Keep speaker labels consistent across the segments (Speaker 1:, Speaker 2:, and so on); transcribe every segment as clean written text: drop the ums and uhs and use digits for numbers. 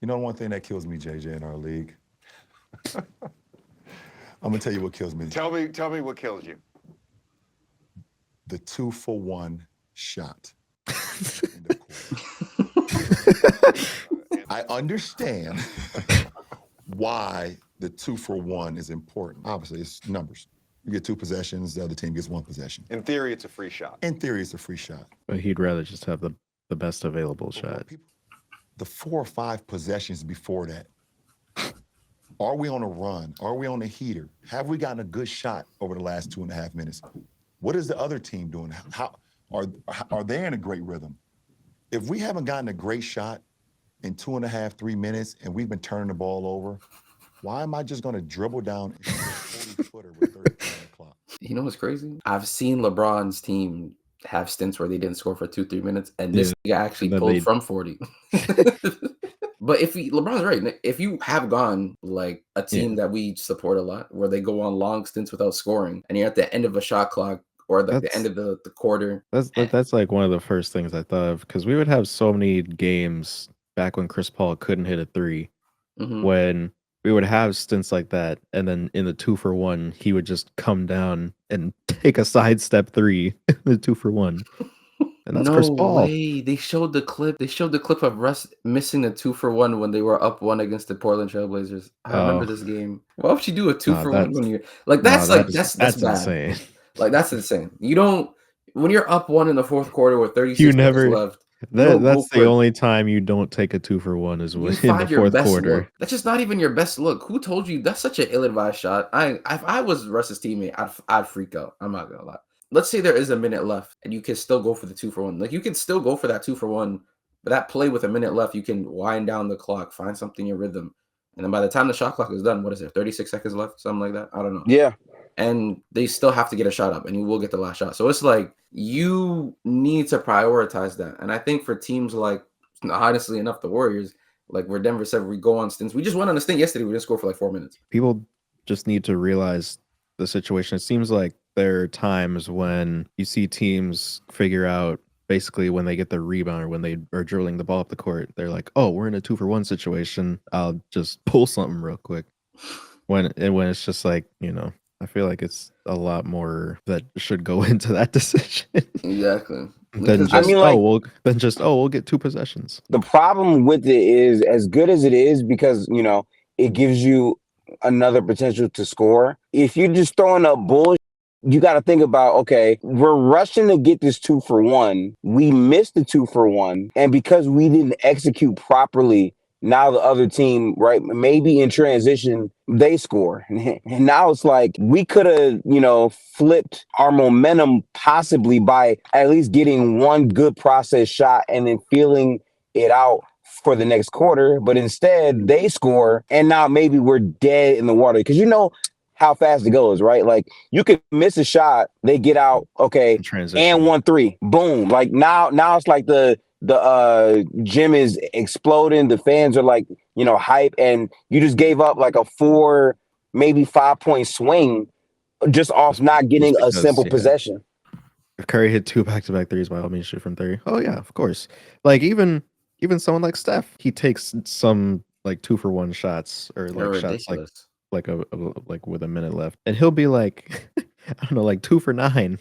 Speaker 1: You know one thing that kills me, JJ, in our league? I'm gonna tell you what kills me.
Speaker 2: Tell me what kills you.
Speaker 1: The 2-for-1 shot in the quarter. I understand why the 2-for-1 is important. Obviously, it's numbers. You get 2 possessions, the other team gets 1 possession.
Speaker 2: In theory, it's a free shot.
Speaker 1: In theory, it's a free shot.
Speaker 3: But he'd rather just have the best available shot.
Speaker 1: The 4 or 5 possessions before that, are we on a run? Are we on a heater? Have we gotten a good shot over the last 2.5 minutes? What is the other team doing? How are they in a great rhythm? If we haven't gotten a great shot in 2.5, 3 minutes, and we've been turning the ball over, why am I just going to dribble down and shoot a 40-footer with 30 on the clock?
Speaker 4: You know what's crazy? I've seen LeBron's team have stints where they didn't score for 2-3 minutes, and this guy actually pulled from 40. But LeBron's right. If you have gone like a team that we support a lot, where they go on long stints without scoring, and you're at the end of a shot clock or the end of the quarter.
Speaker 3: That's like one of the first things I thought of, because we would have so many games back when Chris Paul couldn't hit a 3, when we would have stints like that, and then in the 2-for-1, he would just come down and take a sidestep 3 in the 2-for-1. And that's Chris Paul.
Speaker 4: No way. They showed the clip. They showed the clip of Russ missing the 2-for-1 when they were up 1 against the Portland Trailblazers. I remember this game. Why would you do a 2-for-1 when you're like that's bad.
Speaker 3: Insane.
Speaker 4: Like that's insane. You don't when you're up 1 in the fourth quarter with 36 seconds left.
Speaker 3: That's the only time you don't take a 2-for-1. Is when in the fourth quarter.
Speaker 4: Look. That's just not even your best look. Who told you that's such an ill-advised shot? If I was Russ's teammate, I'd freak out. I'm not gonna lie. Let's say there is a minute left and you can still go for the 2-for-1. Like you can still go for that 2-for-1, but that play with a minute left, you can wind down the clock, find something in rhythm. And then by the time the shot clock is done, what is there? 36 seconds left? Something like that. I don't know.
Speaker 5: Yeah.
Speaker 4: And they still have to get a shot up and you will get the last shot. So it's like you need to prioritize that. And I think for teams like, honestly enough, the Warriors, like where Denver said we go on stints. We just went on a stint yesterday. We didn't score for like 4 minutes.
Speaker 3: People just need to realize the situation. It seems like there are times when you see teams figure out basically when they get the rebound or when they are dribbling the ball up the court, they're like, oh, we're in a 2-for-1 situation. I'll just pull something real quick. When it's just like, I feel like it's a lot more that should go into that decision.
Speaker 4: Exactly.
Speaker 3: Than just, we'll get 2 possessions.
Speaker 5: The problem with it is, as good as it is, because, it gives you another potential to score. If you're just throwing up bullshit, you got to think about, okay, we're rushing to get this 2-for-1. We missed the 2-for-1. And because we didn't execute properly, now the other team, right, maybe in transition, they score. And now it's like we could have, flipped our momentum possibly by at least getting one good process shot and then feeling it out for the next quarter. But instead, they score, and now maybe we're dead in the water. Because how fast it goes, right? Like you could miss a shot, they get out, okay, and 1-3, boom. Like now it's like the gym is exploding, the fans are like, hype, and you just gave up like a 4, maybe 5-point swing just off not getting a simple possession.
Speaker 3: If Curry hit 2 back-to-back threes, by all means shoot from 3. Oh yeah, of course. Like even someone like Steph, he takes some like 2-for-1 shots or like shots like with a minute left, and he'll be like, I don't know, like 2 for 9,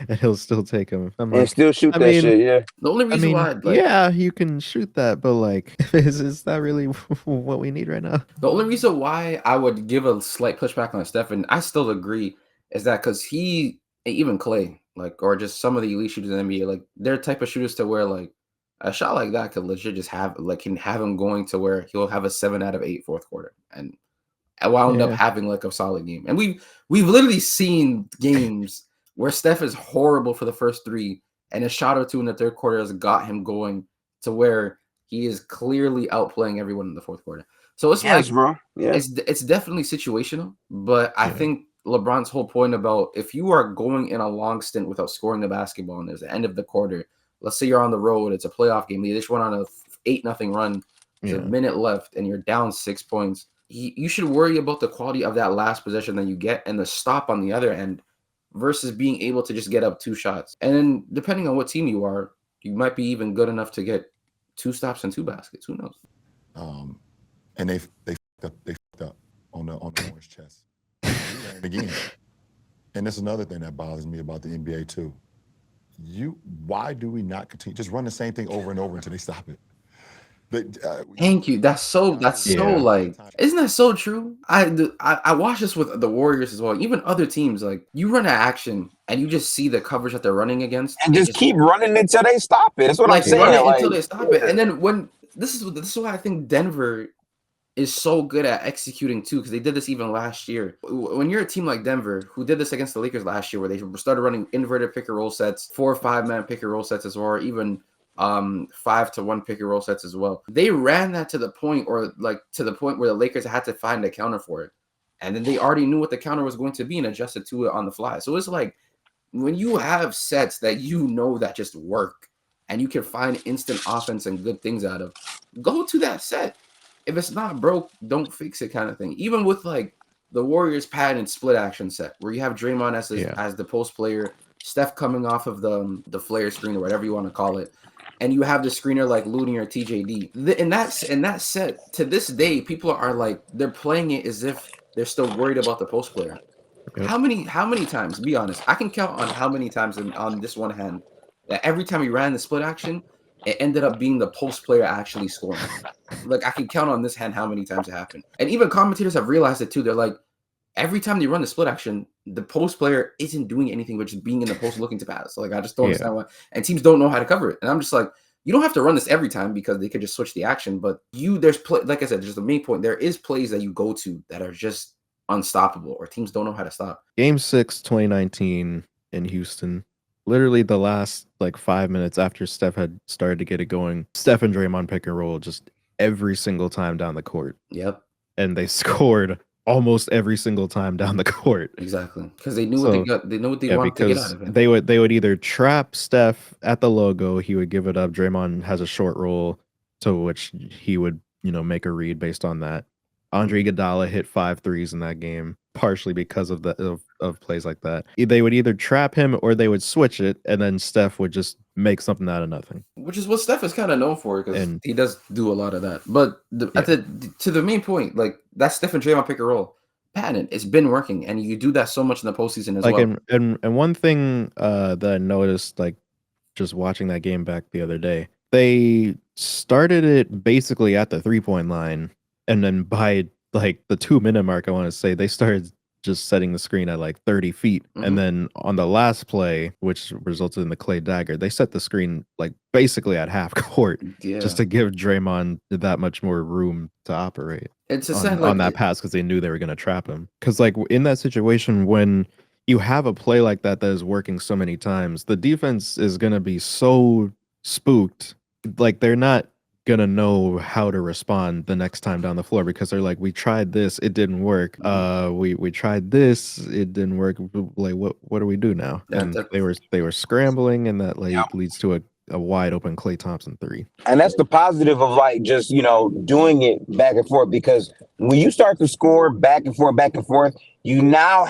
Speaker 3: and he'll still take them.
Speaker 5: And still shoot that shit. Yeah.
Speaker 4: The only reason
Speaker 3: why, you can shoot that, but like, is that really what we need right now?
Speaker 4: The only reason why I would give a slight pushback on Steph, and I still agree, is that because even Clay, like, or just some of the elite shooters in the NBA, like, they're type of shooters to where like a shot like that could legit just can have him going to where he'll have a 7 out of 8 fourth quarter, and wound up having like a solid game. And we've literally seen games where Steph is horrible for the first 3, and a shot or 2 in the third quarter has got him going to where he is clearly outplaying everyone in the fourth quarter. So it's it's definitely situational, but I think LeBron's whole point about if you are going in a long stint without scoring the basketball and there's the end of the quarter, let's say you're on the road, it's a playoff game, they just went on a 8-0 run, there's a minute left, and you're down 6 points. You should worry about the quality of that last possession that you get and the stop on the other end versus being able to just get up 2 shots. And then depending on what team you are, you might be even good enough to get 2 stops and 2 baskets. Who knows?
Speaker 1: and they fucked up on the orange chest. We ran it again. And that's another thing that bothers me about the NBA too. Why do we not continue? Just run the same thing over and over until they stop it.
Speaker 4: Thank you. That's so like, isn't that so true? I watch this with the Warriors as well. Even other teams, like you run an action and you just see the coverage that they're running against,
Speaker 5: and just keep running until they stop it. That's what I'm saying.
Speaker 4: Run it
Speaker 5: like,
Speaker 4: until they stop it. And then when this is why I think Denver is so good at executing too, because they did this even last year. When you're a team like Denver, who did this against the Lakers last year, where they started running inverted pick and roll sets, 4 or 5 man pick and roll sets as well, or even 5-to-1 pick and roll sets as well. They ran that to the point where the Lakers had to find a counter for it. And then they already knew what the counter was going to be and adjusted to it on the fly. So it's like when you have sets that you know that just work and you can find instant offense and good things out of, go to that set. If it's not broke, don't fix it kind of thing. Even with like the Warriors pad and split action set where you have Draymond as the post player, Steph coming off of the flare screen or whatever you want to call it, and you have the screener like Looney or TJD. In that set, to this day, people are like, they're playing it as if they're still worried about the post player. Yep. How many times, be honest, I can count on how many times on this one hand that every time we ran the split action, it ended up being the post player actually scoring. Like I can count on this hand how many times it happened. And even commentators have realized it too. They're like, every time they run the split action, the post player isn't doing anything but just being in the post looking to pass. So like I just don't understand why. And teams don't know how to cover it. And I'm just like, you don't have to run this every time because they could just switch the action. But like I said, just the main point. There is plays that you go to that are just unstoppable, or teams don't know how to stop.
Speaker 3: Game 6, 2019 in Houston. Literally the last like 5 minutes after Steph had started to get it going, Steph and Draymond pick and roll just every single time down the court.
Speaker 4: Yep.
Speaker 3: And they scored almost every single time down the court.
Speaker 4: Exactly. Because they knew what they got. They know what they wanted to get out of it.
Speaker 3: They would either trap Steph at the logo, he would give it up. Draymond has a short roll to which he would, make a read based on that. Andre Iguodala hit 5 threes in that game, partially because of plays like that. They would either trap him or they would switch it, and then Steph would just make something out of nothing.
Speaker 4: Which is what Steph is kind of known for, because he does do a lot of that. But to the main point, like that Steph and Draymond pick and roll pattern, it's been working, and you do that so much in the postseason as well.
Speaker 3: And one thing that I noticed, like just watching that game back the other day, they started it basically at the 3-point line. And then by like the 2-minute mark, I want to say they started just setting the screen at like 30 feet. Mm-hmm. And then on the last play, which resulted in the Clay dagger, they set the screen like basically at half court just to give Draymond that much more room to operate on that pass, because they knew they were going to trap him. Because like in that situation, when you have a play like that is working so many times, the defense is going to be so spooked. Like they're not gonna know how to respond the next time down the floor, because they're like, we tried this, it didn't work. We tried this, it didn't work. Like what do we do now? And they were scrambling, and that leads to a wide open Klay Thompson 3.
Speaker 5: And that's the positive of like just doing it back and forth, because when you start to score back and forth, you now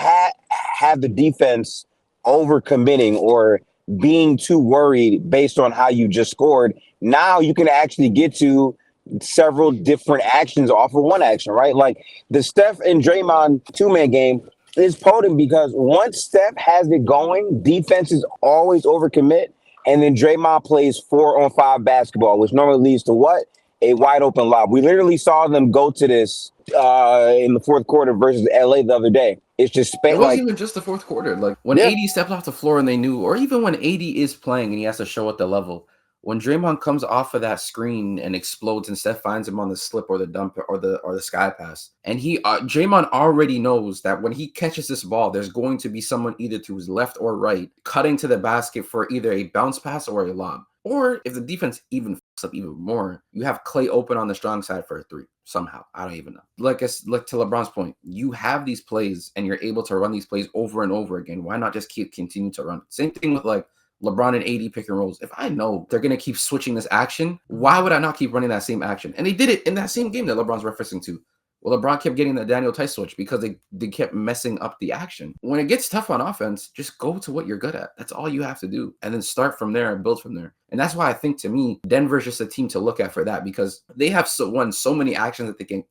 Speaker 5: have the defense overcommitting or being too worried based on how you just scored. Now you can actually get to several different actions off of one action, right? Like the Steph and Draymond 2-man game is potent, because once Steph has it going, defenses always overcommit, and then Draymond plays 4-on-5 basketball, which normally leads to what? A wide open lob. We literally saw them go to this in the fourth quarter versus LA the other day. It's just
Speaker 4: it wasn't even just the fourth quarter. Like when AD stepped off the floor and they knew, or even when AD is playing and he has to show at the level, when Draymond comes off of that screen and explodes and Steph finds him on the slip or the dump or the sky pass, and Draymond already knows that when he catches this ball, there's going to be someone either to his left or right cutting to the basket for either a bounce pass or a lob. Or if the defense even fucks up even more, you have Klay open on the strong side for a 3 somehow. I don't even know. Like to LeBron's point, you have these plays and you're able to run these plays over and over again. Why not just continue to run? Same thing with like LeBron and AD pick and rolls. If I know they're going to keep switching this action, why would I not keep running that same action? And they did it in that same game that LeBron's referencing to. Well, LeBron kept getting the Daniel Tice switch because they kept messing up the action. When it gets tough on offense, just go to what you're good at. That's all you have to do. And then start from there and build from there. And that's why I think, to me, Denver's just a team to look at for that, because they have so many actions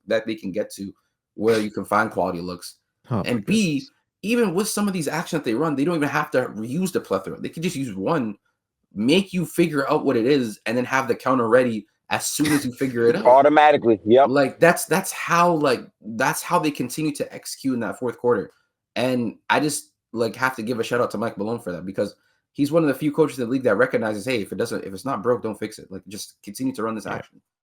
Speaker 4: that they can get to where you can find quality looks.
Speaker 3: Oh,
Speaker 4: And B, even with some of these actions that they run, they don't even have to use the plethora. They can just use one, make you figure out what it is, and then have the counter ready as soon as you figure it out.
Speaker 5: Automatically. Yep.
Speaker 4: Like that's how they continue to execute in that fourth quarter. And I just have to give a shout out to Mike Malone for that, because he's one of the few coaches in the league that recognizes, hey, if it's not broke, don't fix it. Like, just continue to run this action.